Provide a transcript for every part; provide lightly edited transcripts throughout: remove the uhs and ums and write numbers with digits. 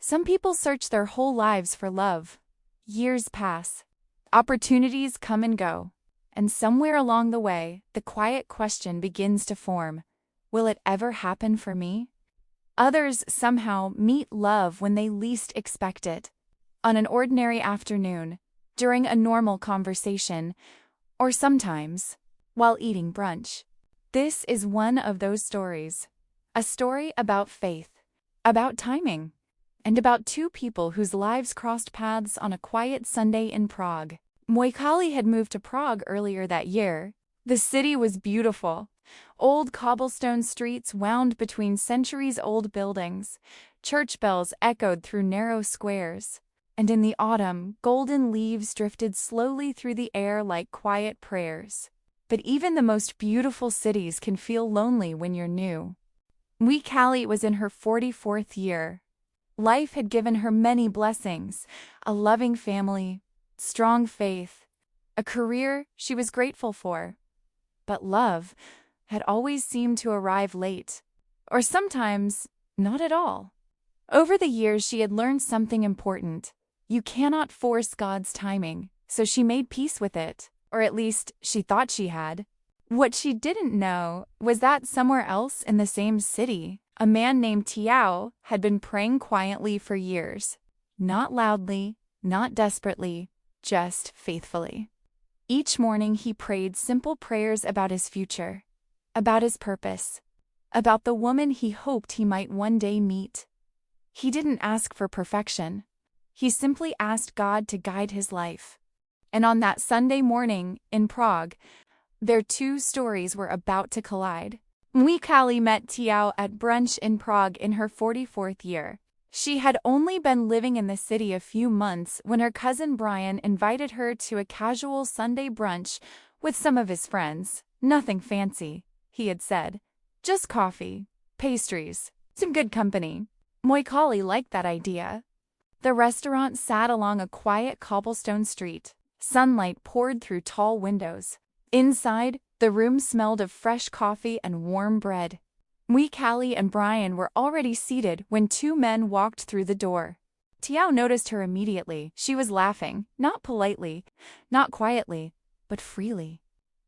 Some people search their whole lives for love. Years pass. Opportunities come and go. And somewhere along the way, the quiet question begins to form. Will it ever happen for me? Others somehow meet love when they least expect it. On an ordinary afternoon, during a normal conversation, or sometimes, while eating brunch. This is one of those stories. A story about faith, about timing, and about two people whose lives crossed paths on a quiet Sunday in Prague. Mwikali had moved to Prague earlier that year. The city was beautiful. Old cobblestone streets wound between centuries-old buildings. Church bells echoed through narrow squares. And in the autumn, golden leaves drifted slowly through the air like quiet prayers. But even the most beautiful cities can feel lonely when you're new. Mwikali was in her 44th year. Life had given her many blessings, a loving family, strong faith, a career she was grateful for. But love had always seemed to arrive late, or sometimes not at all. Over the years she had learned something important. You cannot force God's timing, so she made peace with it, or at least she thought she had. What she didn't know was that somewhere else in the same city, a man named Tiao had been praying quietly for years. Not loudly, not desperately, just faithfully. Each morning he prayed simple prayers about his future, about his purpose, about the woman he hoped he might one day meet. He didn't ask for perfection. He simply asked God to guide his life. And on that Sunday morning in Prague, their two stories were about to collide. Mwikali met Tiao at brunch in Prague in her 44th year. She had only been living in the city a few months when her cousin Brian invited her to a casual Sunday brunch with some of his friends. Nothing fancy, he had said. Just coffee, pastries, some good company. Mwikali liked that idea. The restaurant sat along a quiet cobblestone street. Sunlight poured through tall windows. Inside, the room smelled of fresh coffee and warm bread. Mwikali and Brian were already seated when two men walked through the door. Tiao noticed her immediately. She was laughing, not politely, not quietly, but freely.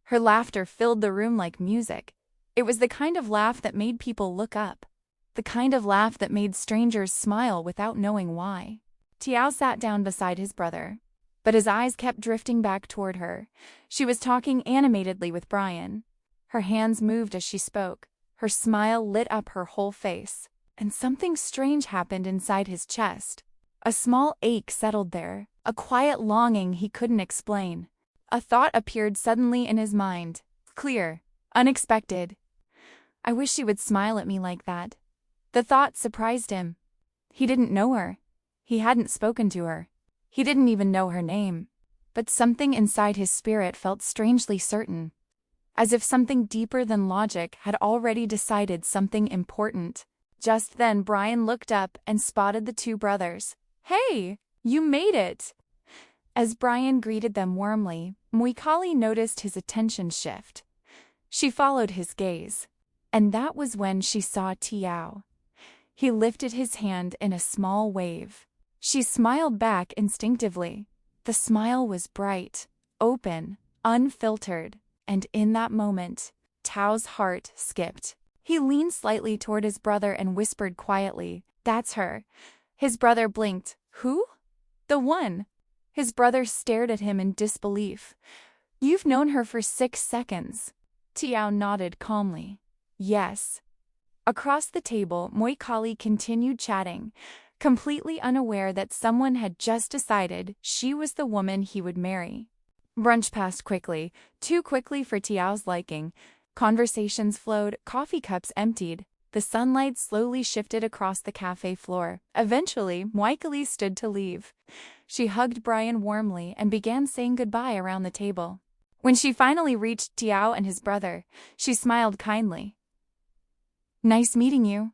Her laughter filled the room like music. It was the kind of laugh that made people look up. The kind of laugh that made strangers smile without knowing why. Tiao sat down beside his brother, but his eyes kept drifting back toward her. She was talking animatedly with Brian. Her hands moved as she spoke. Her smile lit up her whole face, and something strange happened inside his chest. A small ache settled there, a quiet longing he couldn't explain. A thought appeared suddenly in his mind, clear, unexpected. I wish she would smile at me like that. The thought surprised him. He didn't know her. He hadn't spoken to her. He didn't even know her name. But something inside his spirit felt strangely certain, as if something deeper than logic had already decided something important. Just then Brian looked up and spotted the two brothers. "Hey, you made it!" As Brian greeted them warmly, Mwikali noticed his attention shift. She followed his gaze, and that was when she saw Tiao. He lifted his hand in a small wave. She smiled back instinctively. The smile was bright, open, unfiltered, and in that moment, Tao's heart skipped. He leaned slightly toward his brother and whispered quietly, "That's her." His brother blinked. "Who?" "The one." His brother stared at him in disbelief. "You've known her for 6 seconds." Tiao nodded calmly. "Yes." Across the table, Mwikali continued chatting, completely unaware that someone had just decided she was the woman he would marry. Brunch passed quickly, too quickly for Tiao's liking. Conversations flowed, coffee cups emptied. The sunlight slowly shifted across the cafe floor. Eventually, Mwikali stood to leave. She hugged Brian warmly and began saying goodbye around the table. When she finally reached Tiao and his brother, she smiled kindly. "Nice meeting you."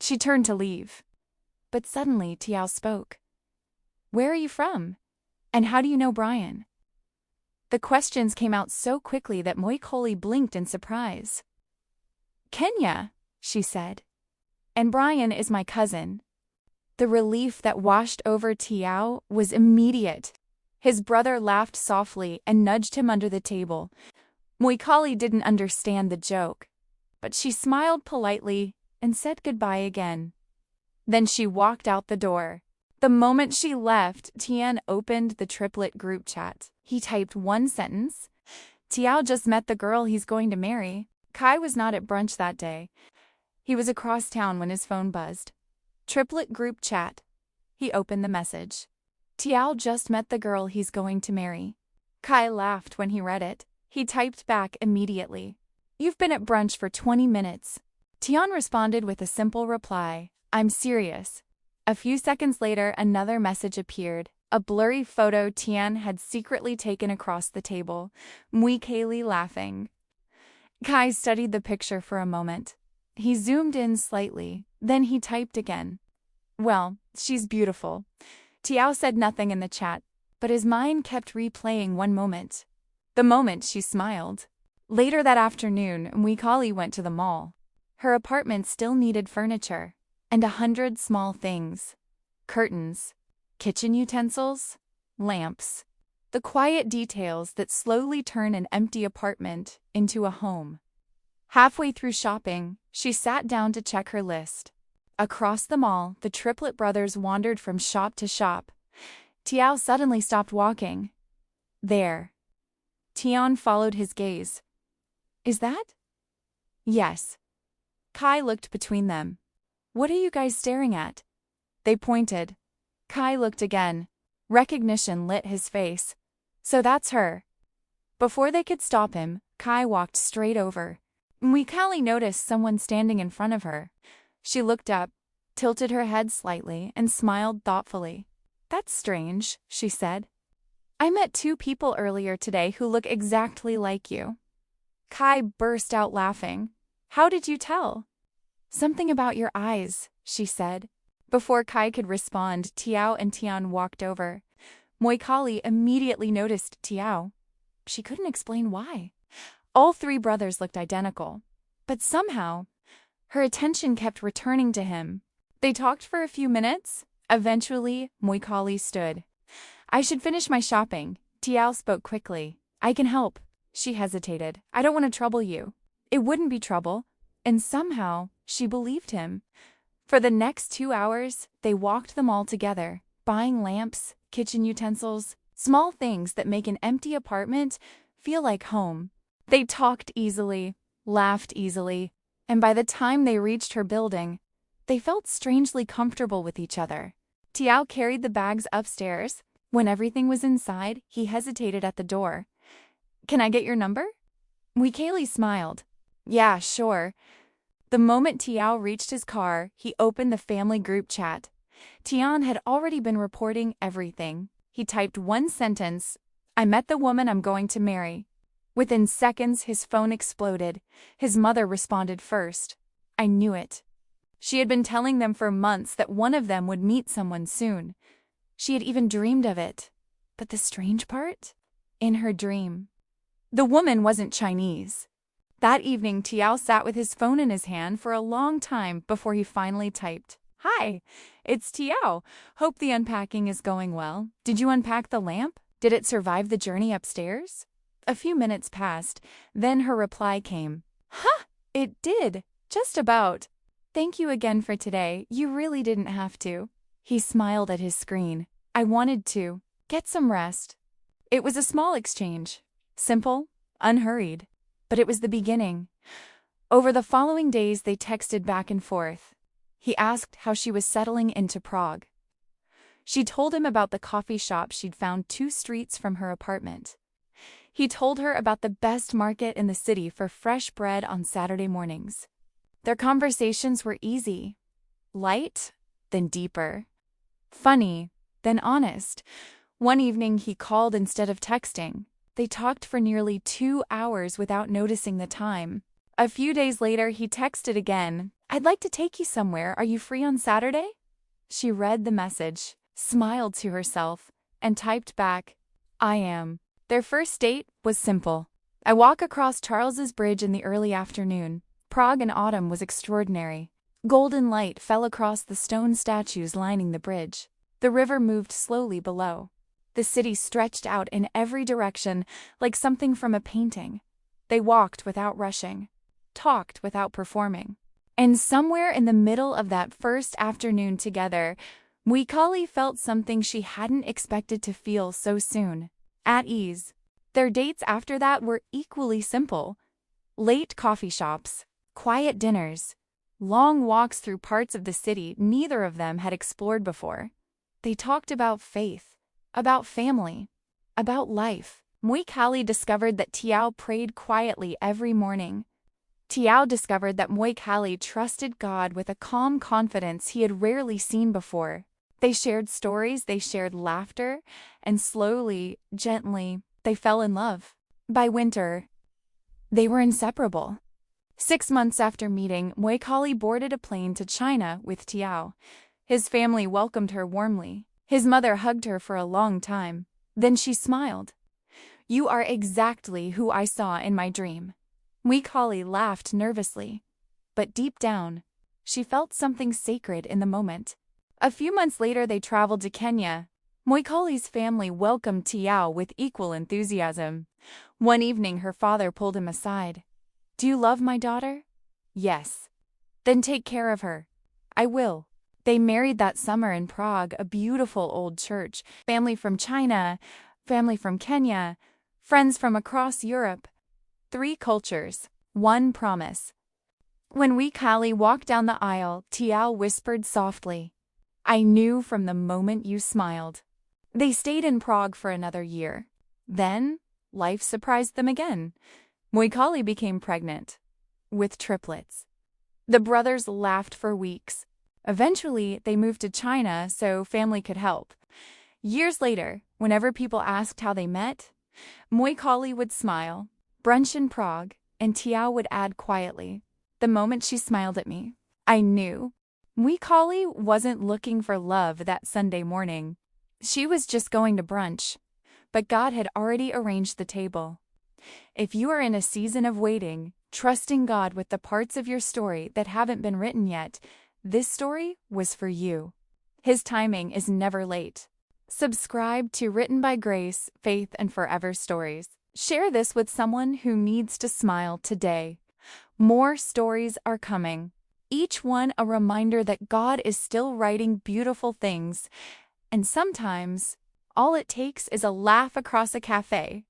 She turned to leave. But suddenly Tiao spoke. "Where are you from? And how do you know Brian?" The questions came out so quickly that Mwikali blinked in surprise. "Kenya," she said. "And Brian is my cousin." The relief that washed over Tiao was immediate. His brother laughed softly and nudged him under the table. Mwikali didn't understand the joke, but she smiled politely and said goodbye again. Then she walked out the door. The moment she left, Tian opened the triplet group chat. He typed one sentence. Tiao just met the girl he's going to marry. Kai was not at brunch that day. He was across town when his phone buzzed. Triplet group chat. He opened the message. Tiao just met the girl he's going to marry. Kai laughed when he read it. He typed back immediately. You've been at brunch for 20 minutes. Tian responded with a simple reply. I'm serious. A few seconds later, another message appeared. A blurry photo Tian had secretly taken across the table. Mwikali laughing. Kai studied the picture for a moment. He zoomed in slightly. Then he typed again. Well, she's beautiful. Tiao said nothing in the chat, but his mind kept replaying one moment. The moment she smiled. Later that afternoon, Mwikali went to the mall. Her apartment still needed furniture, and 100 small things. Curtains, kitchen utensils, lamps. The quiet details that slowly turn an empty apartment into a home. Halfway through shopping, she sat down to check her list. Across the mall, the triplet brothers wandered from shop to shop. Tiao suddenly stopped walking. There. Tian followed his gaze. Is that? Yes. Kai looked between them. What are you guys staring at? They pointed. Kai looked again. Recognition lit his face. So that's her. Before they could stop him, Kai walked straight over. Mwikali noticed someone standing in front of her. She looked up, tilted her head slightly, and smiled thoughtfully. That's strange, she said. I met 2 people earlier today who look exactly like you. Kai burst out laughing. How did you tell? Something about your eyes, she said. Before Kai could respond, Tiao and Tian walked over. Mwikali immediately noticed Tiao. She couldn't explain why. All 3 brothers looked identical. But somehow, her attention kept returning to him. They talked for a few minutes. Eventually, Mwikali stood. I should finish my shopping. Tiao spoke quickly. I can help. She hesitated. I don't want to trouble you. It wouldn't be trouble. And somehow, she believed him. For the next 2 hours, they walked the mall together, buying lamps, kitchen utensils, small things that make an empty apartment feel like home. They talked easily, laughed easily, and by the time they reached her building, they felt strangely comfortable with each other. Tiao carried the bags upstairs. When everything was inside, he hesitated at the door. Can I get your number? Mwikali smiled. Yeah, sure. The moment Tiao reached his car, he opened the family group chat. Tian had already been reporting everything. He typed one sentence, I met the woman I'm going to marry. Within seconds, his phone exploded. His mother responded first. I knew it. She had been telling them for months that one of them would meet someone soon. She had even dreamed of it. But the strange part? In her dream, the woman wasn't Chinese. That evening, Tiao sat with his phone in his hand for a long time before he finally typed, Hi, it's Tiao. Hope the unpacking is going well. Did you unpack the lamp? Did it survive the journey upstairs? A few minutes passed, then her reply came. Huh, it did. Just about. Thank you again for today. You really didn't have to. He smiled at his screen. I wanted to. Get some rest. It was a small exchange. Simple, unhurried. But it was the beginning. Over the following days, they texted back and forth. He asked how she was settling into Prague. She told him about the coffee shop she'd found 2 streets from her apartment. He told her about the best market in the city for fresh bread on Saturday mornings. Their conversations were easy. Light, then deeper. Funny, then honest. One evening, he called instead of texting. They talked for nearly 2 hours without noticing the time. A few days later, he texted again. I'd like to take you somewhere. Are you free on Saturday? She read the message, smiled to herself, and typed back, I am. Their first date was simple. I walk across Charles's Bridge in the early afternoon. Prague in autumn was extraordinary. Golden light fell across the stone statues lining the bridge. The river moved slowly below. The city stretched out in every direction like something from a painting. They walked without rushing, talked without performing. And somewhere in the middle of that first afternoon together, Mwikali felt something she hadn't expected to feel so soon: at ease. Their dates after that were equally simple: late coffee shops, quiet dinners, long walks through parts of the city neither of them had explored before. They talked about faith, about family, about life. Mwikali discovered that Tiao prayed quietly every morning. Tiao discovered that Mwikali trusted God with a calm confidence he had rarely seen before. They shared stories, they shared laughter, and slowly, gently, they fell in love. By winter, they were inseparable. 6 months after meeting, Mwikali boarded a plane to China with Tiao. His family welcomed her warmly. His mother hugged her for a long time. Then she smiled. "You are exactly who I saw in my dream." Mwikali laughed nervously. But deep down, she felt something sacred in the moment. A few months later they traveled to Kenya. Mwikali's family welcomed Tiao with equal enthusiasm. One evening her father pulled him aside. "Do you love my daughter?" "Yes." "Then take care of her." "I will." They married that summer in Prague, a beautiful old church. Family from China, family from Kenya, friends from across Europe. 3 cultures, 1 promise. When Mwikali walked down the aisle, Tiao whispered softly, "I knew from the moment you smiled." They stayed in Prague for another year. Then, life surprised them again. Mwikali became pregnant, with triplets. The brothers laughed for weeks. Eventually, they moved to China so family could help. Years later, whenever people asked how they met, Mwikali would smile, "Brunch in Prague," and Tiao would add quietly, "The moment she smiled at me, I knew." Mwikali wasn't looking for love that Sunday morning. She was just going to brunch. But God had already arranged the table. If you are in a season of waiting, trusting God with the parts of your story that haven't been written yet, this story was for you. His timing is never late. Subscribe to Written by Grace, Faith, and Forever Stories. Share this with someone who needs to smile today. More stories are coming, each one a reminder that God is still writing beautiful things, and sometimes all it takes is a laugh across a café.